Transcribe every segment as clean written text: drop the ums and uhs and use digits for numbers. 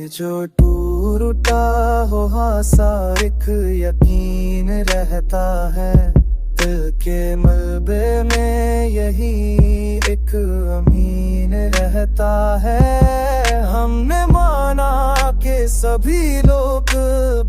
जो टूर उठा हो हासा एक यकीन रहता है, दिल के मलबे में यही एक अमीन रहता है। हमने माना कि सभी लोग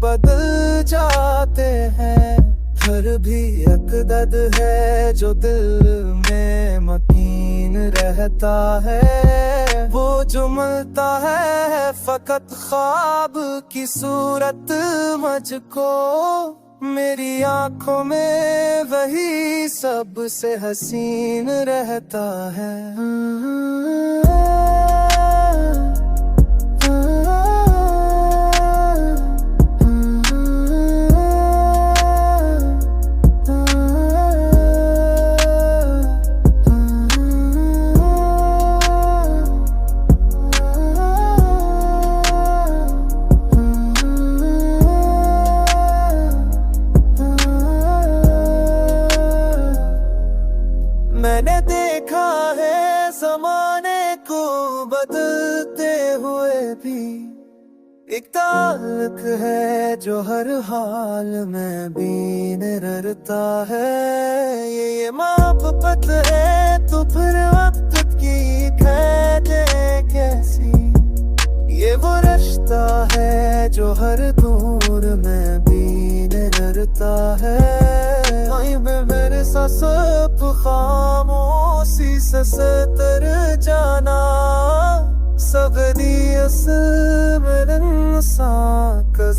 बदल जाते हैं, फिर भी एक दर्द है जो दिल में मकीन रहता है। वो जो मिलता है फकत ख्वाब की सूरत मुझको, मेरी आंखों में वही सबसे हसीन रहता है। मैंने देखा है जमाने को बदलते हुए भी, एक ताल्लुक है जो हर हाल में भी निरता है। ये मोहब्बत है तो फिर वक्त की कैदे कैसी, ये वो रिश्ता है जो हर दूर में भी निरता है। मेरे ससुप खामोशी से सतर जाना, सगदी असल में इंसान का